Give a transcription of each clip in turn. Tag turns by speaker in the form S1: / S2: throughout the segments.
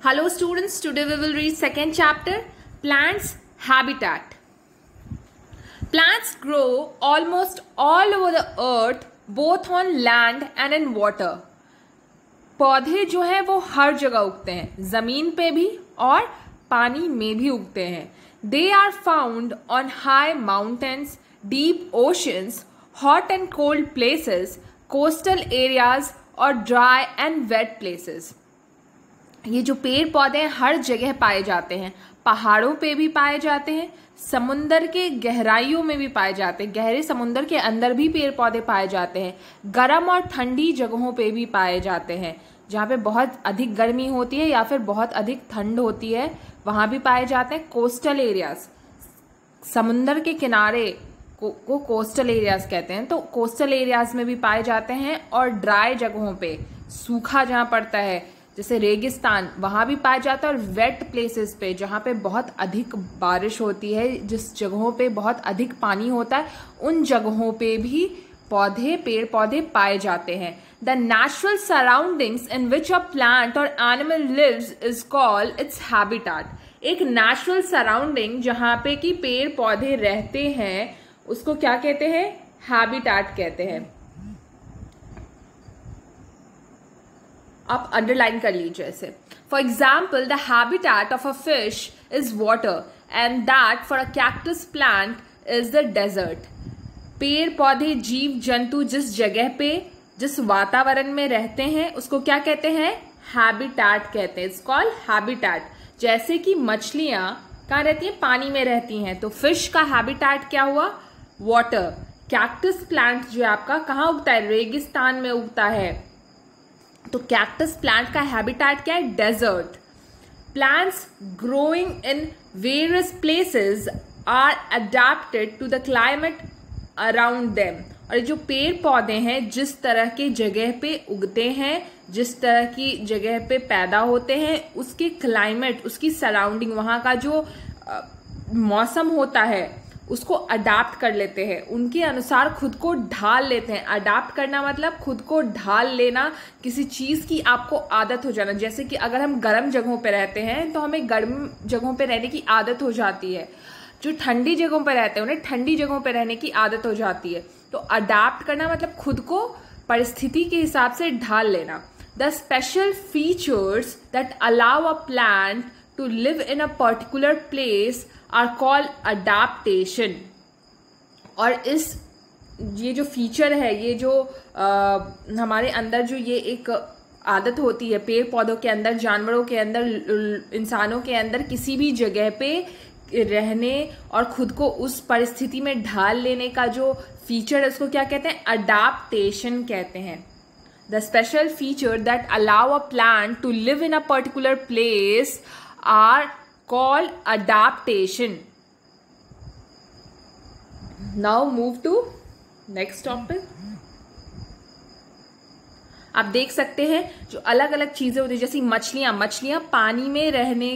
S1: Hello students, today we will read second chapter, Plants Habitat. Plants grow almost all over the earth, both on land and in water. पौधे जो हैं वो हर जगह उगते हैं, जमीन पे भी और पानी में भी उगते हैं. They are found on high mountains, deep oceans, hot and cold places, coastal areas और dry and wet places. ये जो पेड़ पौधे हैं हर जगह पाए जाते हैं, पहाड़ों पे भी पाए जाते हैं, समुंदर के गहराइयों में भी पाए जाते हैं, गहरे समुंदर के अंदर भी पेड़ पौधे पाए जाते हैं, गर्म और ठंडी जगहों पे भी पाए जाते हैं, जहाँ पे बहुत अधिक गर्मी होती है या फिर बहुत अधिक ठंड होती है वहाँ भी पाए जाते हैं. कोस्टल एरियाज, समुंदर के किनारे को कोस्टल एरियाज कहते हैं, तो कोस्टल एरियाज में भी पाए जाते हैं. और ड्राई जगहों पे, सूखा जहाँ पड़ता है जैसे रेगिस्तान, वहाँ भी पाया जाता है. और वेट प्लेसेस पे जहाँ पे बहुत अधिक बारिश होती है, जिस जगहों पे बहुत अधिक पानी होता है, उन जगहों पे भी पेड़ पौधे पाए जाते हैं. The natural surroundings in which a plant or animal lives is called its habitat. एक नेचुरल सराउंडिंग जहाँ पे कि पेड़ पौधे रहते हैं उसको क्या कहते हैं? हैबिटाट कहते हैं. आप अंडरलाइन कर लीजिए ऐसे. For example, the habitat of a fish is water and that for a cactus plant is the desert. पेड़ पौधे जीव जंतु जिस जगह पे, जिस वातावरण में रहते हैं उसको क्या कहते हैं? हैबिटाट कहते हैं. It's called habitat. जैसे कि मछलियां कहाँ रहती हैं? पानी में रहती हैं, तो फिश का हैबिटाट क्या हुआ? वाटर. कैक्टस प्लांट जो आपका कहाँ उगता है? रेगिस्तान में उगता है, तो कैक्टस प्लांट का हैबिटाट क्या है? Desert. Plants growing in various places are adapted to the climate around them. और जो पेड़ पौधे हैं जिस तरह के जगह पे उगते हैं, जिस तरह की जगह पे पैदा होते हैं, उसके क्लाइमेट, उसकी सराउंडिंग, वहाँ का जो मौसम होता है उसको अडाप्ट कर लेते हैं, उनके अनुसार खुद को ढाल लेते हैं. अडाप्ट करना मतलब खुद को ढाल लेना, किसी चीज की आपको आदत हो जाना. जैसे कि अगर हम गर्म जगहों पे रहते हैं तो हमें गर्म जगहों पे रहने की आदत हो जाती है. जो ठंडी जगहों पे रहते हैं उन्हें ठंडी जगहों पे रहने की आदत हो जाती है. तो अडाप्ट करना मतलब खुद को परिस्थिति के हिसाब से ढाल लेना. The special features that allow a plant to live in a particular place are called adaptation. और ये जो फीचर है, ये जो हमारे अंदर जो ये एक आदत होती है पेड़ पौधों के अंदर, जानवरों के अंदर, इंसानों के अंदर, किसी भी जगह पे रहने और खुद को उस परिस्थिति में ढाल लेने का जो फीचर है उसको क्या कहते हैं? अडाप्टेशन कहते हैं. The special feature that allow a plant to live in a particular place are called adaptation. Now move to next topic. आप देख सकते हैं जो अलग अलग चीजें होती है, जैसे मछलियां पानी में रहने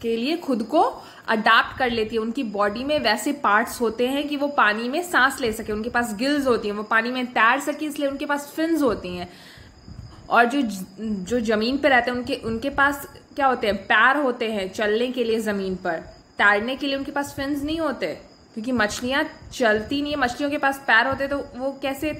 S1: के लिए खुद को अडाप्ट कर लेती है. उनकी बॉडी में वैसे पार्ट्स होते हैं कि वो पानी में सांस ले सके, उनके पास गिल्स होती हैं, वो पानी में तैर सके, इसलिए उनके पास फिन्स होती हैं. और जो जमीन पे रहते हैं उनके पास क्या होते हैं? पैर होते हैं चलने के लिए जमीन पर. तैरने के लिए उनके पास फिन्स नहीं होते, क्योंकि मछलियां चलती नहीं है. मछलियों के पास पैर होते तो वो कैसे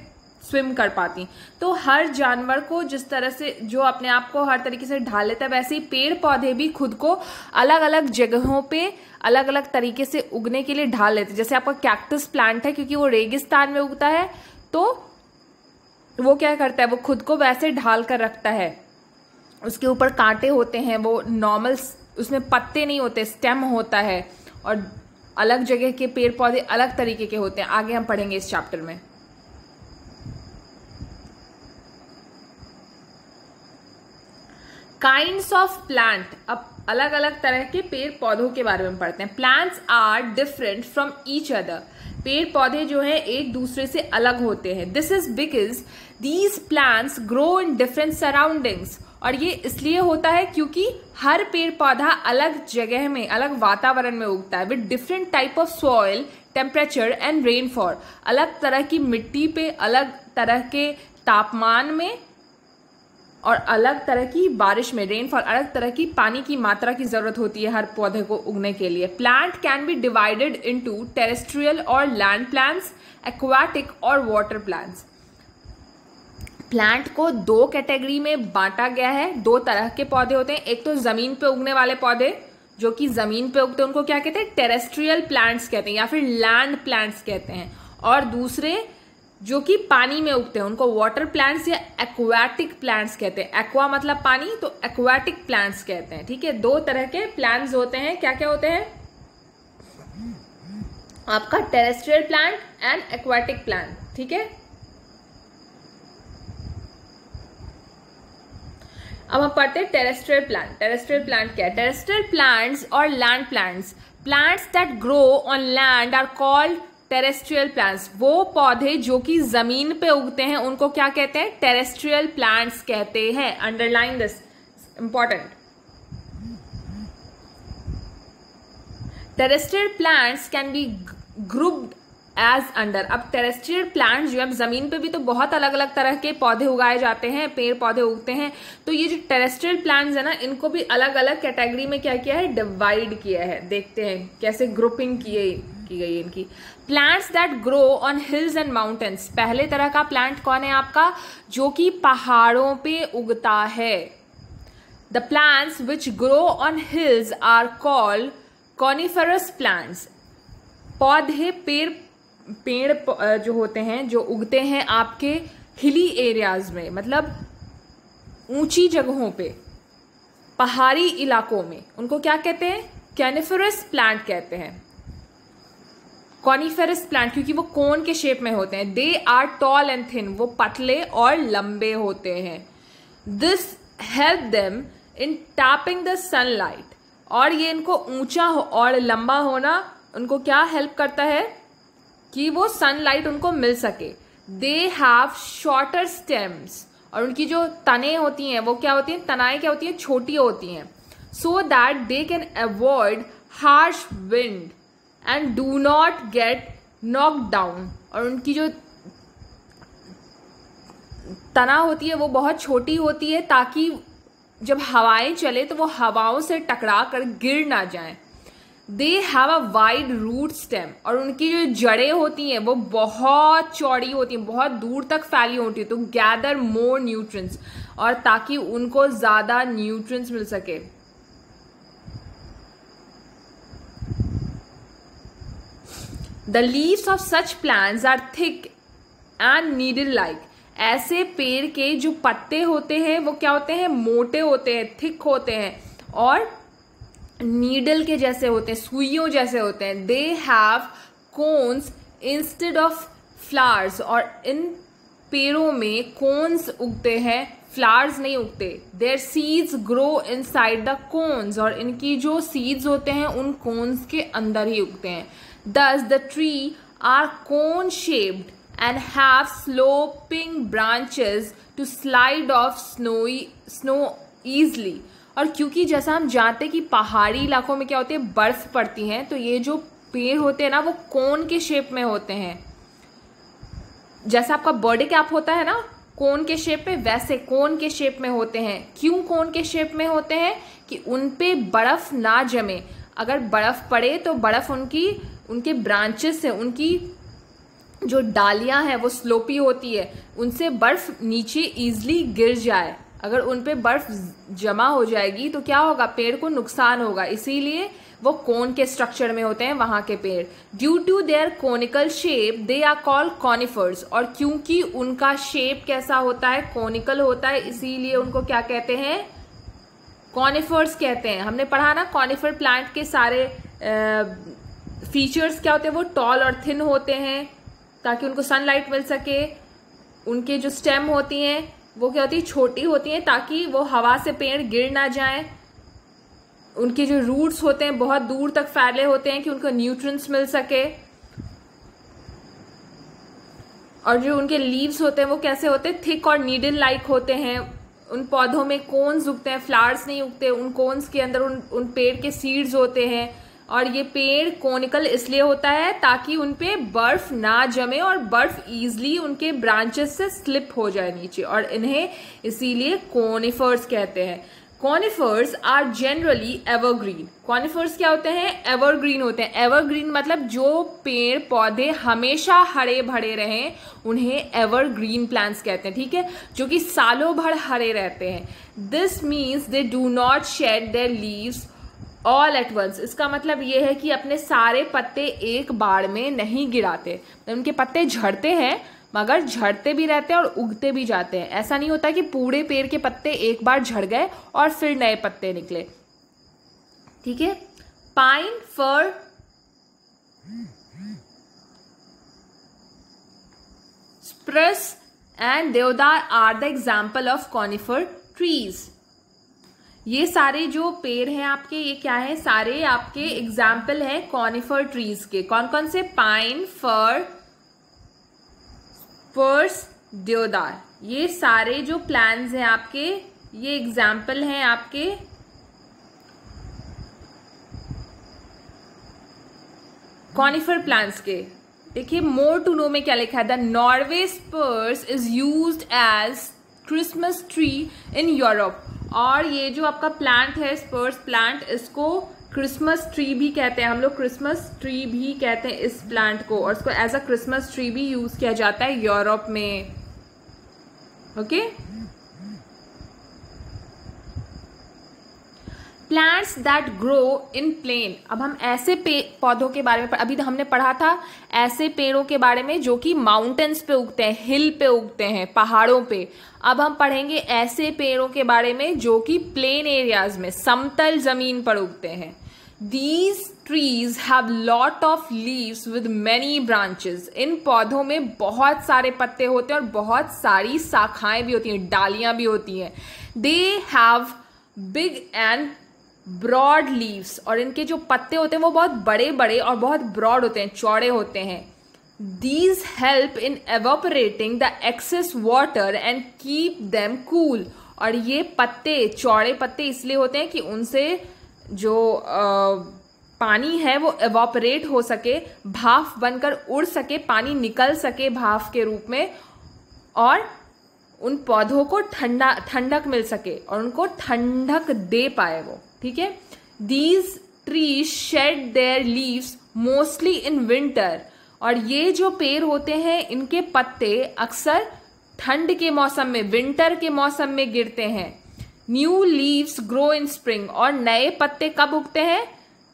S1: स्विम कर पाती. तो हर जानवर को जिस तरह से जो अपने आप को हर तरीके से ढाल लेता है, वैसे ही पेड़ पौधे भी खुद को अलग अलग जगहों पे अलग अलग तरीके से उगने के लिए ढाल लेते हैं. जैसे आपका कैक्टस प्लांट है, क्योंकि वो रेगिस्तान में उगता है, तो वो क्या करता है? वो खुद को वैसे ढाल कर रखता है. उसके ऊपर कांटे होते हैं, वो नॉर्मल, उसमें पत्ते नहीं होते, स्टेम होता है. और अलग जगह के पेड़ पौधे अलग तरीके के होते हैं. आगे हम पढ़ेंगे इस चैप्टर में. Kinds of plant. अब अलग अलग तरह के पेड़ पौधों के बारे में पढ़ते हैं. Plants are different from each other. पेड़ पौधे जो है एक दूसरे से अलग होते हैं. This is because these plants grow in different surroundings. और ये इसलिए होता है क्योंकि हर पेड़ पौधा अलग जगह में, अलग वातावरण में उगता है. With different type of soil, temperature and rainfall. अलग तरह की मिट्टी पे, अलग तरह के तापमान में और अलग तरह की बारिश में रेनफॉल, अलग तरह की पानी की मात्रा की जरूरत होती है हर पौधे को उगने के लिए। Plant can be divided into terrestrial और लैंड प्लांट्स, एक्वाटिक और वाटर प्लांट्स। प्लांट को दो कैटेगरी में बांटा गया है। दो तरह के पौधे होते हैं, एक तो जमीन पे उगने वाले पौधे जो कि जमीन पे उगते हैं उनको क्या कहते हैं, टेरेस्ट्रियल प्लांट्स कहते हैं या फिर लैंड प्लांट्स कहते हैं, और दूसरे जो कि पानी में उगते हैं उनको वाटर प्लांट्स या एक्वाटिक प्लांट्स कहते हैं। एक्वा मतलब पानी, तो एक्वाटिक प्लांट्स कहते हैं। ठीक है, दो तरह के प्लांट्स होते हैं। क्या क्या होते हैं आपका, terrestrial plant and aquatic plant. ठीक है, अब हम पढ़ते हैं टेरेस्ट्रियल प्लांट। टेरेस्ट्रियल प्लांट क्या है? टेरेस्ट्रियल प्लांट्स और land plants, plants that grow on land are called terrestrial plants. वो पौधे जो कि जमीन पे उगते हैं उनको क्या कहते हैं? टेरेस्ट्रियल प्लांट्स कहते हैं। Underline this, important. Terrestrial plants can be grouped as under. अब टेरेस्ट्रियल प्लांट्स जो है, जमीन पे भी तो बहुत अलग अलग तरह के पौधे उगाए जाते हैं, पेड़ पौधे उगते हैं, तो ये जो टेरेस्ट्रियल प्लांट्स है ना, इनको भी अलग अलग कैटेगरी में क्या किया है, डिवाइड किया है। देखते हैं कैसे ग्रुपिंग की गई इनकी। Plants that grow on hills and mountains. पहले तरह का प्लांट कौन है आपका, जो कि पहाड़ों पे उगता है। The plants which grow on hills are called coniferous plants. पौधे पेड़ जो होते हैं, जो उगते हैं आपके हिली एरियाज में, मतलब ऊंची जगहों पे, पहाड़ी इलाकों में, उनको क्या कहते हैं? कॉनिफरस प्लांट कहते हैं। कॉनिफरस प्लांट क्योंकि वो कोन के शेप में होते हैं। They are tall and thin, वो पतले और लंबे होते हैं। This help them in tapping the sunlight. और ये इनको ऊंचा और लंबा होना उनको क्या हेल्प करता है कि वो सनलाइट उनको मिल सके। दे हैव शॉर्टर स्टेम्स, और उनकी जो तने होती हैं वो क्या होती हैं, तनाएं क्या होती हैं, छोटी होती हैं। So that they can avoid harsh wind and do not gate knocked down. और उनकी जो तना होती है वो बहुत छोटी होती है ताकि जब हवाएं चले तो वो हवाओं से टकरा कर गिर ना जाएं। They have a wide root stem, और उनकी जो जड़ें होती हैं वो बहुत चौड़ी होती हैं, बहुत दूर तक फैली होती है, तो गैदर मोर न्यूट्रिएंट्स, और ताकि उनको ज्यादा न्यूट्रिएंट्स मिल सके। The leaves of such plants are thick and needle like. ऐसे पेड़ के जो पत्ते होते हैं वो क्या होते हैं, मोटे होते हैं, थिक होते हैं, और नीडल के जैसे होते हैं, सुइयों जैसे होते हैं। They have cones instead of flowers, और इन पेड़ों में कोन्स उगते हैं, फ्लावर्स नहीं उगते। Their seeds grow inside the cones, और इनकी जो सीड्स होते हैं उन कोन्स के अंदर ही उगते हैं। Thus the tree are cone shaped and have sloping branches to slide off snow easily। और क्योंकि जैसा हम जानते हैं कि पहाड़ी इलाकों में क्या होती है, बर्फ पड़ती है, तो ये जो पेड़ होते हैं ना वो कोन के शेप में होते हैं। जैसा आपका बर्थडे कैप होता है ना कोन के शेप में, वैसे कोन के शेप में होते हैं। क्यों कोन के शेप में होते हैं? कि उन पे बर्फ ना जमे। अगर बर्फ पड़े तो बर्फ उनके ब्रांचेस से, उनकी जो डालियां हैं वो स्लोपी होती है, उनसे बर्फ नीचे इजीली गिर जाए। अगर उन पे बर्फ जमा हो जाएगी तो क्या होगा, पेड़ को नुकसान होगा। इसीलिए वो कोन के स्ट्रक्चर में होते हैं वहां के पेड़। Due to their conical shape they are called conifers. और क्योंकि उनका शेप कैसा होता है, कोनिकल होता है, इसीलिए उनको क्या कहते हैं, कॉनिफर्स कहते हैं। हमने पढ़ा ना कॉनिफर प्लांट के सारे फीचर्स क्या होते हैं, वो टॉल और थिन होते हैं ताकि उनको सनलाइट मिल सके। उनके जो स्टेम होती हैं वो क्या होती है, छोटी होती हैं ताकि वो हवा से पेड़ गिर ना जाए। उनके जो रूट्स होते हैं बहुत दूर तक फैले होते हैं कि उनको न्यूट्रिएंट्स मिल सके। और जो उनके लीव्स होते हैं वो कैसे होते हैं, थिक और नीडल लाइक होते हैं। उन पौधों में कोन्स उगते हैं, फ्लावर्स नहीं उगते। उन कोन्स के अंदर उन पेड़ के सीड्स होते हैं, और ये पेड़ कोनिकल इसलिए होता है ताकि उनपे बर्फ ना जमे और बर्फ इजीली उनके ब्रांचेस से स्लिप हो जाए नीचे, और इन्हें इसीलिए कॉनिफर्स कहते हैं। Conifers are generally evergreen. Conifers क्या होते हैं? एवरग्रीन होते हैं। एवरग्रीन मतलब जो पेड़ पौधे हमेशा हरे भरे रहें उन्हें एवरग्रीन प्लांट्स कहते हैं, ठीक है, जो कि सालों भर हरे रहते हैं। This means they do not shed their leaves all at once. इसका मतलब ये है कि अपने सारे पत्ते एक बार में नहीं गिराते। उनके पत्ते झड़ते हैं मगर झड़ते भी रहते हैं और उगते भी जाते हैं। ऐसा नहीं होता कि पूरे पेड़ के पत्ते एक बार झड़ गए और फिर नए पत्ते निकले, ठीक है। Pine, fir, spruce and deodar are the example of conifer trees. ये सारे जो पेड़ हैं आपके, ये क्या है? सारे आपके एग्जाम्पल हैं कॉनिफर ट्रीज के। कौन कौन से? पाइन, फर, स्पर्स, देवदार। ये सारे जो प्लांट्स हैं आपके, ये एग्जाम्पल हैं आपके कॉनिफर प्लांट्स के। देखिए मोर टू नो में क्या लिखा है? The Norway spruce is used as Christmas tree in Europe. और ये जो आपका प्लांट है स्पर्स प्लांट, इसको क्रिसमस ट्री भी कहते हैं। हम लोग क्रिसमस ट्री भी कहते हैं इस प्लांट को, और इसको एज अ क्रिसमस ट्री भी यूज किया जाता है यूरोप में, okay. Plants that grow in plain. अब हम ऐसे पौधों के बारे में अभी हमने पढ़ा था, ऐसे पेड़ों के बारे में जो कि माउंटेन्स पे उगते हैं, हिल पे उगते हैं, पहाड़ों पे। अब हम पढ़ेंगे ऐसे पेड़ों के बारे में जो कि प्लेन एरियाज में, समतल जमीन पर उगते हैं। These trees have lot of leaves with many branches. इन पौधों में बहुत सारे पत्ते होते हैं और बहुत सारी शाखाएं भी होती हैं, डालियां भी होती हैं। They have big and broad leaves. और इनके जो पत्ते होते हैं वो बहुत बड़े बड़े और बहुत ब्रॉड होते हैं, चौड़े होते हैं। These help in evaporating the excess water and keep them cool. और ये पत्ते, चौड़े पत्ते इसलिए होते हैं कि उनसे जो पानी है वो एवापोरेट हो सके, भाप बनकर उड़ सके, पानी निकल सके भाप के रूप में, और उन पौधों को ठंडक मिल सके और उनको ठंडक दे पाए वो, ठीक है। These trees shade their leaves mostly in winter. और ये जो पेड़ होते हैं इनके पत्ते अक्सर ठंड के मौसम में, विंटर के मौसम में गिरते हैं। New leaves grow in spring. और नए पत्ते कब उगते हैं?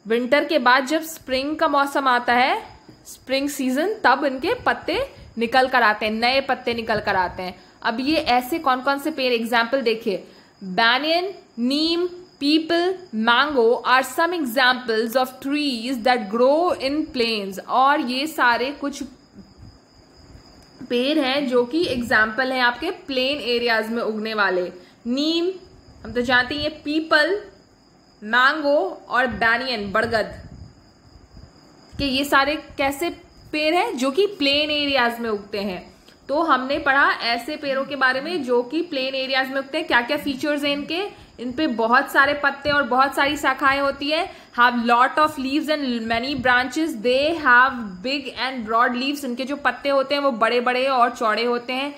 S1: विंटर के बाद जब स्प्रिंग का मौसम आता है, स्प्रिंग सीजन, तब इनके पत्ते निकल कर आते हैं, नए पत्ते निकल कर आते हैं। अब ये ऐसे कौन कौन से पेड़ एग्जाम्पल देखिए, banyan, neem, peepal, mango are some examples of trees that grow in plains. और ये सारे कुछ पेड़ हैं जो कि एग्जाम्पल हैं आपके प्लेन एरियाज में उगने वाले। नीम हम तो जानते हैं, ये पीपल, मैंगो और बैनियन, बरगद के ये सारे कैसे पेड़ हैं जो कि प्लेन एरियाज में उगते हैं। तो हमने पढ़ा ऐसे पेड़ों के बारे में जो कि प्लेन एरियाज में उगते हैं, क्या क्या फीचर्स हैं इनके। इन पे बहुत सारे पत्ते और बहुत सारी शाखाएं होती है। Have lot of leaves and many branches. They have big and broad leaves. इनके जो पत्ते होते हैं वो बड़े बड़े और चौड़े होते हैं।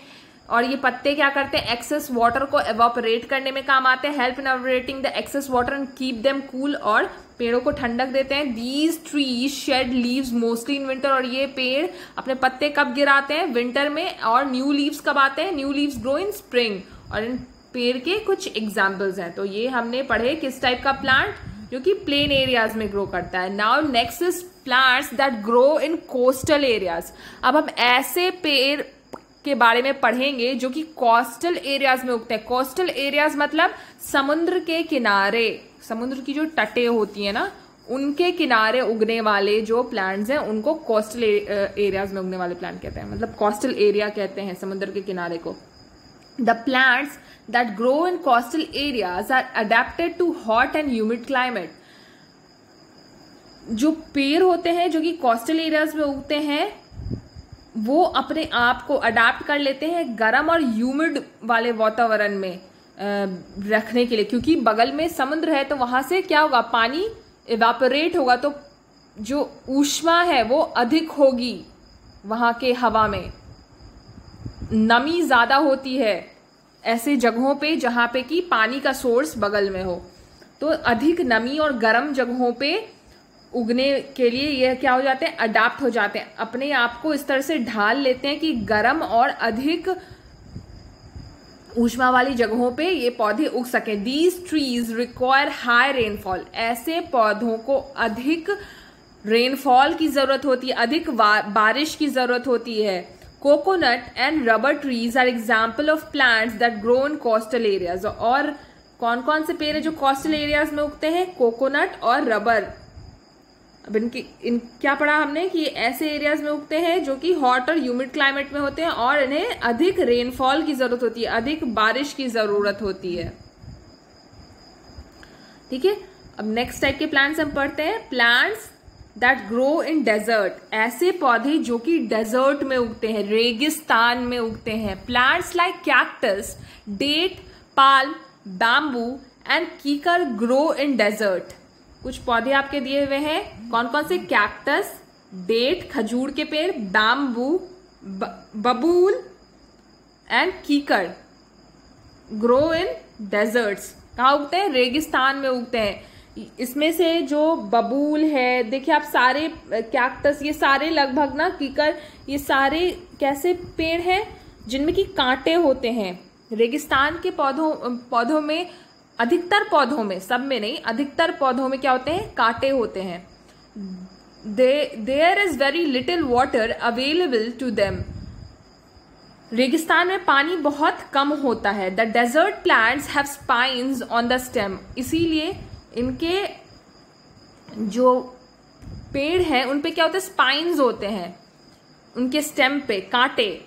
S1: और ये पत्ते क्या करते हैं? एक्सेस वाटर को एवापोरेट करने में काम आते हैं। Help in evaporating the excess water and keep them cool. और पेड़ों को ठंडक देते हैं। These trees shed leaves mostly in winter. और ये पेड़ अपने पत्ते कब गिराते हैं? विंटर में। और न्यू लीव्स कब आते हैं? New leaves grow in spring. और इन पेड़ के कुछ एग्जाम्पल्स हैं। तो ये हमने पढ़े किस टाइप का प्लांट, जो कि प्लेन एरियाज में ग्रो करता है। Now next is plants that grow in coastal areas. अब हम ऐसे पेड़ के बारे में पढ़ेंगे जो कि कोस्टल एरियाज में उगते हैं। कोस्टल एरियाज मतलब समुद्र के किनारे, समुद्र की जो तटें होती है ना, उनके किनारे उगने वाले जो प्लांट्स हैं उनको कोस्टल एरियाज में उगने वाले प्लांट कहते हैं। मतलब कोस्टल एरिया कहते हैं समुद्र के किनारे को। The plants that grow in coastal areas are adapted to hot and humid climate. जो पेड़ होते हैं जो कि कोस्टल एरियाज में उगते हैं वो अपने आप को अडाप्ट कर लेते हैं गर्म और ह्यूमिड वाले वातावरण में रखने के लिए, क्योंकि बगल में समुद्र है तो वहां से क्या होगा? पानी इवापोरेट होगा तो जो ऊष्मा है वो अधिक होगी, वहां के हवा में नमी ज्यादा होती है ऐसे जगहों पे जहां पे कि पानी का सोर्स बगल में हो। तो अधिक नमी और गर्म जगहों पे उगने के लिए ये क्या हो जाते हैं, अडाप्ट हो जाते हैं, अपने आप को इस तरह से ढाल लेते हैं कि गर्म और अधिक ऊष्मा वाली जगहों पे ये पौधे उग सकें। These trees require high rainfall, ऐसे पौधों को अधिक रेनफॉल की जरूरत होती है, अधिक बारिश की जरूरत होती है। Coconut and rubber trees are example of plants that grow in coastal areas. और कौन कौन से पेड़ है जो कोस्टल एरियाज में उगते हैं? कोकोनट और रबर। अब इन क्या पढ़ा हमने कि ऐसे एरियाज में उगते हैं जो कि हॉट और ह्यूमिड क्लाइमेट में होते हैं और इन्हें अधिक रेनफॉल की जरूरत होती है, अधिक बारिश की जरूरत होती है। ठीक है, अब नेक्स्ट टाइप के प्लांट्स हम पढ़ते हैं। Plants that grow in desert, ऐसे पौधे जो कि डेजर्ट में उगते हैं, रेगिस्तान में उगते हैं। Plants like cactus, date, palm, bamboo and kikar grow in desert. कुछ पौधे आपके दिए हुए हैं, कौन कौन से? कैक्टस, डेट खजूर के पेड़, बैम्बू, बबूल and kikar grow in desserts. कहाँ उगते हैं? रेगिस्तान में उगते हैं। इसमें से जो बबूल है, देखिए आप सारे कैक्टस, ये सारे लगभग ना, कीकर, ये सारे कैसे पेड़ हैं जिनमें कि कांटे होते हैं। रेगिस्तान के पौधों में, अधिकतर पौधों में, सब में नहीं, अधिकतर पौधों में क्या होते हैं? कांटे होते हैं। There is very little water available to them. रेगिस्तान में पानी बहुत कम होता है। The desert plants have spines on the stem, इसीलिए इनके जो पेड़ हैं उन पे क्या होते हैं? स्पाइन्स होते हैं, उनके स्टेम पे कांटे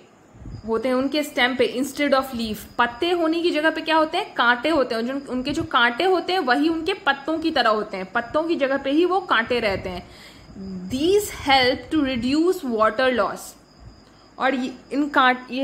S1: होते हैं, उनके स्टेम पे इंस्टेड ऑफ लीफ। पत्ते होने की जगह पे क्या होते हैं? कांटे होते हैं। उनके जो कांटे होते हैं वही उनके पत्तों की तरह होते हैं, पत्तों की जगह पे ही वो कांटे रहते हैं। These help to reduce water loss. और ये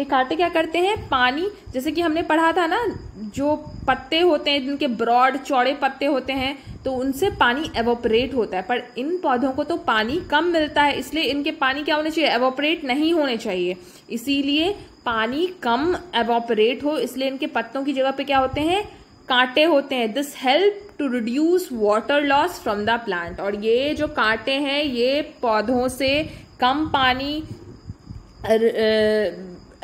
S1: कांटे क्या करते हैं? पानी, जैसे कि हमने पढ़ा था ना, जो पत्ते होते हैं जिनके ब्रॉड चौड़े पत्ते होते हैं तो उनसे पानी एवोपरेट होता है, पर इन पौधों को तो पानी कम मिलता है, इसलिए इनके पानी क्या होने चाहिए? एवोपरेट नहीं होने चाहिए। इसीलिए पानी कम एवोपरेट हो, इसलिए इनके पत्तों की जगह पे क्या होते हैं? कांटे होते हैं। This help to reduce water loss from the plant. और ये जो कांटे हैं ये पौधों से कम पानी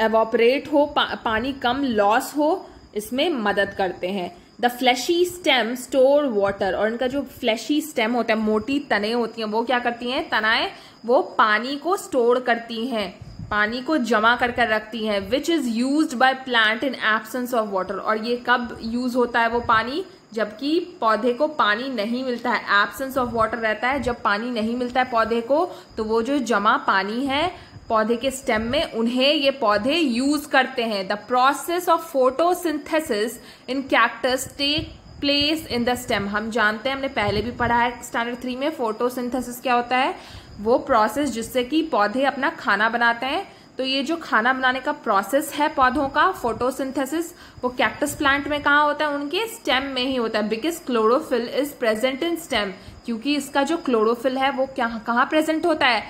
S1: एवोपरेट हो, पानी कम लॉस हो, इसमें मदद करते हैं। The fleshy stem store water, और इनका जो फ्लैशी स्टेम होता है, मोटी तने होती हैं, वो क्या करती हैं? तनाएं वो पानी को स्टोर करती हैं, पानी को जमा कर रखती हैं। Which is used by plant in absence of water. और ये कब यूज होता है वो पानी? जबकि पौधे को पानी नहीं मिलता है, एब्सेंस ऑफ वाटर रहता है। जब पानी नहीं मिलता है पौधे को, तो वो जो जमा पानी है पौधे के स्टेम में, उन्हें ये पौधे यूज करते हैं। The process of photosynthesis in cactus take place in the stem. हम जानते हैं, हमने पहले भी पढ़ा है स्टैंडर्ड 3 में, फोटोसिंथेसिस क्या होता है? वो प्रोसेस जिससे कि पौधे अपना खाना बनाते हैं। तो ये जो खाना बनाने का प्रोसेस है पौधों का, फोटोसिंथेसिस, वो कैक्टस प्लांट में कहाँ होता है? उनके स्टेम में ही होता है। Because chlorophyll is present in stem, क्योंकि इसका जो क्लोरोफिल है वो कहाँ प्रेजेंट होता है?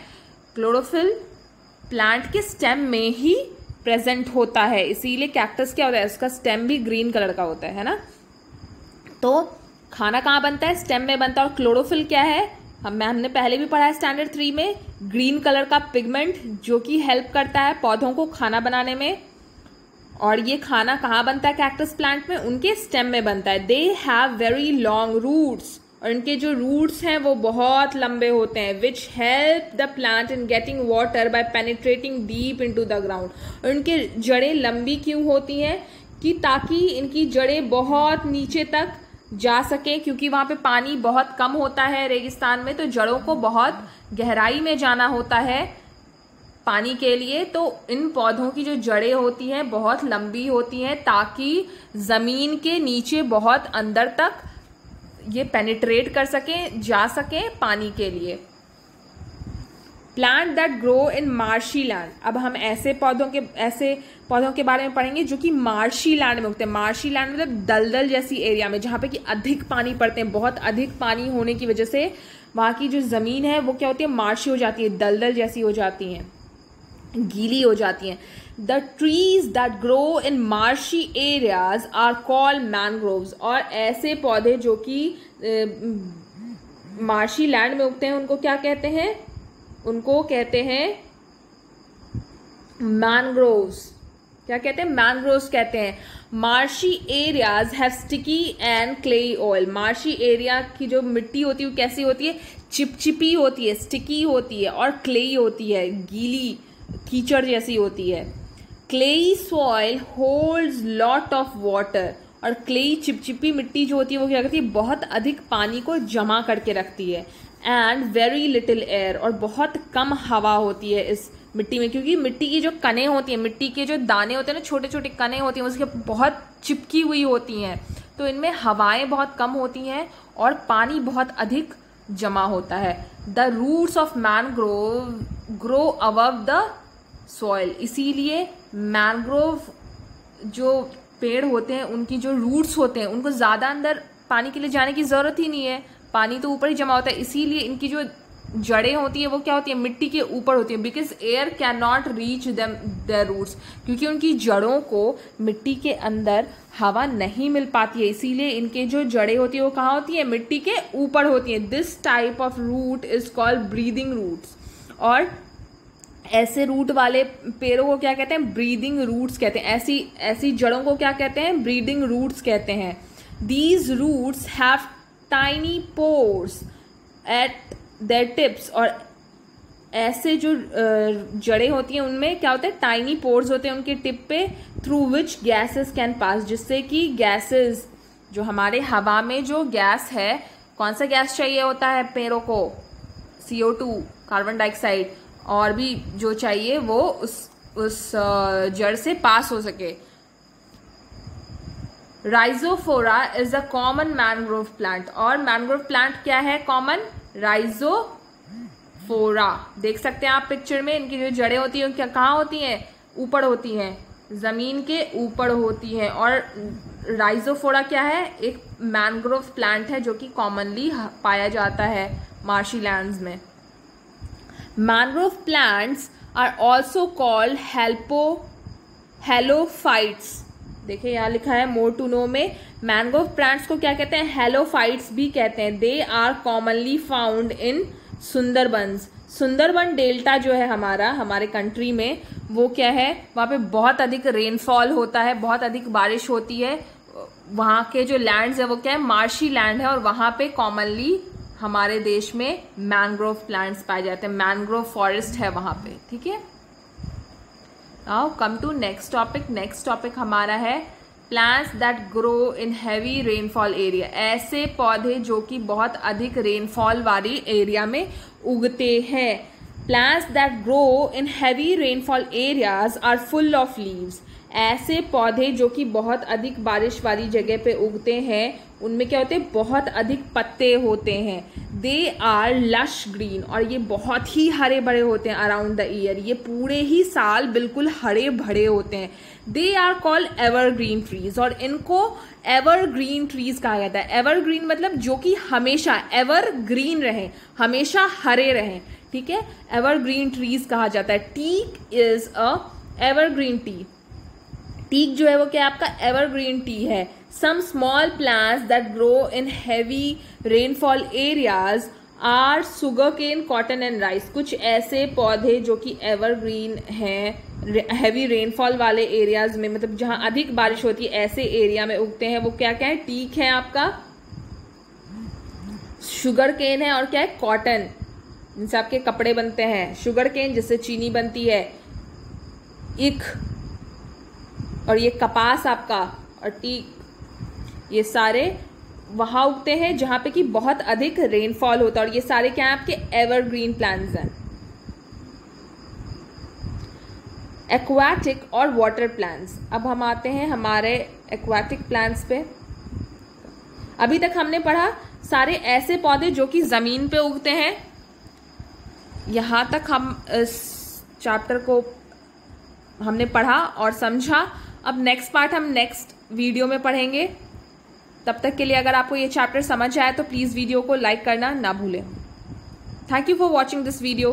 S1: क्लोरोफिल प्लांट के स्टेम में ही प्रेजेंट होता है, इसीलिए कैक्टस क्या होता है? उसका स्टेम भी ग्रीन कलर का होता है ना। तो खाना कहाँ बनता है? स्टेम में बनता है। और क्लोरोफिल क्या है? हमने पहले भी पढ़ा है स्टैंडर्ड 3 में, ग्रीन कलर का पिगमेंट जो कि हेल्प करता है पौधों को खाना बनाने में। और ये खाना कहाँ बनता है कैक्टस प्लांट में? उनके स्टेम में बनता है। They have very long roots, और इनके जो रूट्स हैं वो बहुत लंबे होते हैं। Which help the plant in getting water bye penetrating deep into the ground. और इनके जड़ें लंबी क्यों होती हैं? कि ताकि इनकी जड़ें बहुत नीचे तक जा सके, क्योंकि वहां पे पानी बहुत कम होता है रेगिस्तान में, तो जड़ों को बहुत गहराई में जाना होता है पानी के लिए। तो इन पौधों की जो जड़ें होती हैं बहुत लंबी होती हैं, ताकि जमीन के नीचे बहुत अंदर तक ये पेनिट्रेट कर सके, जा सके पानी के लिए। Plant that grow in marshy land. अब हम ऐसे पौधों के बारे में पढ़ेंगे जो कि मार्शी लैंड में उगते हैं। मार्शी लैंड मतलब दलदल जैसी एरिया में, जहाँ पे कि अधिक पानी पड़ते हैं। बहुत अधिक पानी होने की वजह से वहाँ की जो ज़मीन है वो क्या होती है, मार्शी हो जाती है, दलदल जैसी हो जाती हैं, गीली हो जाती हैं। The trees that grow in marshy areas are called mangroves. और ऐसे पौधे जो कि मार्शी लैंड में उगते हैं उनको क्या कहते हैं, उनको कहते हैं मैनग्रोव्स। क्या कहते हैं, मैनग्रोव्स कहते हैं। Marshy areas have sticky and clayey oil. Marshy area की जो मिट्टी होती है वो कैसी होती है, चिपचिपी होती है, स्टिकी होती है और क्लेई होती है, गीली कीचड़ जैसी होती है। Clayey soil holds lot of water. और क्लेई चिपचिपी मिट्टी जो होती है वो क्या करती है, बहुत अधिक पानी को जमा करके रखती है। एंड वेरी लिटिल एयर, और बहुत कम हवा होती है इस मिट्टी में, क्योंकि मिट्टी की जो कने होती हैं, मिट्टी के जो दाने होते हैं ना, छोटे छोटे कने होती हैं, उसके बहुत चिपकी हुई होती हैं, तो इनमें हवाएं बहुत कम होती हैं और पानी बहुत अधिक जमा होता है। The roots of mangrove grow above the soil. इसीलिए मैनग्रोव जो पेड़ होते हैं उनकी जो रूट्स होते हैं उनको ज़्यादा अंदर पानी के लिए जाने की ज़रूरत ही नहीं है, पानी तो ऊपर ही जमा होता है। इसीलिए इनकी जो जड़ें होती है वो क्या होती है, मिट्टी के ऊपर होती है। Because air can not reach them their roots, क्योंकि उनकी जड़ों को मिट्टी के अंदर हवा नहीं मिल पाती है, इसीलिए इनके जो जड़ें होती है वो कहाँ होती है, मिट्टी के ऊपर होती है। This type of root is called breathing roots. और ऐसे रूट वाले पेड़ों को क्या कहते हैं, ब्रीदिंग रूट्स कहते हैं। ऐसी जड़ों को क्या कहते हैं, ब्रीदिंग रूट्स कहते हैं। These roots have tiny pores at their tips. और ऐसे जो जड़ें होती हैं उनमें क्या होता है, टाइनी पोर्स होते हैं उनके टिप पे, through which gases can pass, जिससे कि गैसेस जो हमारे हवा में जो गैस है, कौन सा गैस चाहिए होता है पेड़ों को, CO2 कार्बन डाइऑक्साइड, और भी जो चाहिए वो उस जड़ से पास हो सके। Rhizophora is a common mangrove plant. और मैनग्रोव प्लांट क्या है, कॉमन, राइजोफोरा। देख सकते हैं आप पिक्चर में, इनकी जो जड़ें होती हैं क्या कहाँ होती हैं, ऊपर होती हैं, जमीन के ऊपर होती हैं। और राइजोफोरा क्या है, एक मैनग्रोव प्लांट है जो कि कॉमनली पाया जाता है मार्शी लैंड्स में। Mangrove plants are also called halophytes. देखिए यहाँ लिखा है मोर टू नो में, मैनग्रोव प्लांट्स को क्या कहते हैं, हेलोफाइट्स भी कहते हैं। They are commonly found in Sundarbans. Sundarban delta जो है हमारे कंट्री में, वो क्या है, वहाँ पे बहुत अधिक रेनफॉल होता है, बहुत अधिक बारिश होती है। वहाँ के जो लैंड्स है वो क्या है, मार्शी लैंड है, और वहाँ पे कॉमनली हमारे देश में मैनग्रोव प्लांट्स पाए जाते हैं, मैनग्रोव फॉरेस्ट है वहाँ पे। ठीक है, now come to next topic. Next topic हमारा है plants that grow in heavy rainfall area. ऐसे पौधे जो कि बहुत अधिक रेनफॉल वाली एरिया में उगते हैं। Plants that grow in heavy rainfall areas are full of leaves. ऐसे पौधे जो कि बहुत अधिक बारिश वाली जगह पे उगते हैं उनमें क्या होते हैं, बहुत अधिक पत्ते होते हैं। दे आर लश ग्रीन, और ये बहुत ही हरे भरे होते हैं अराउंड द ईयर, ये पूरे ही साल बिल्कुल हरे भरे होते हैं। They are called evergreen trees, और इनको एवरग्रीन ट्रीज कहा जाता है। एवरग्रीन मतलब जो कि हमेशा एवरग्रीन रहें, हमेशा हरे रहें। ठीक है, एवरग्रीन ट्रीज कहा जाता है। Teak is a evergreen tree. Teak जो है वो क्या आपका एवरग्रीन टी है। Some small plants that grow in heavy rainfall areas are sugar cane, cotton and rice. कुछ ऐसे पौधे जो कि एवरग्रीन हैं, हैवी रेनफॉल वाले एरियाज में, मतलब जहां अधिक बारिश होती है ऐसे एरिया में उगते हैं, वो क्या क्या है, टीक है आपका, शुगर केन है, और क्या है, कॉटन, जिनसे आपके कपड़े बनते हैं। शुगर केन जिससे चीनी बनती है, इख, और ये कपास आपका, और टीक, ये सारे वहां उगते हैं जहां पे कि बहुत अधिक रेनफॉल होता है। और ये सारे क्या है आपके एवरग्रीन प्लांट्स हैं। एक्वाटिक और वाटर प्लांट्स। अब हम आते हैं हमारे एक्वाटिक प्लांट्स पे। अभी तक हमने पढ़ा सारे ऐसे पौधे जो कि जमीन पे उगते हैं, यहाँ तक हम इस चैप्टर को हमने पढ़ा और समझा। अब नेक्स्ट पार्ट हम नेक्स्ट वीडियो में पढ़ेंगे। तब तक के लिए अगर आपको ये चैप्टर समझ आया तो प्लीज़ वीडियो को लाइक करना ना भूलें। Thank you for watching this video.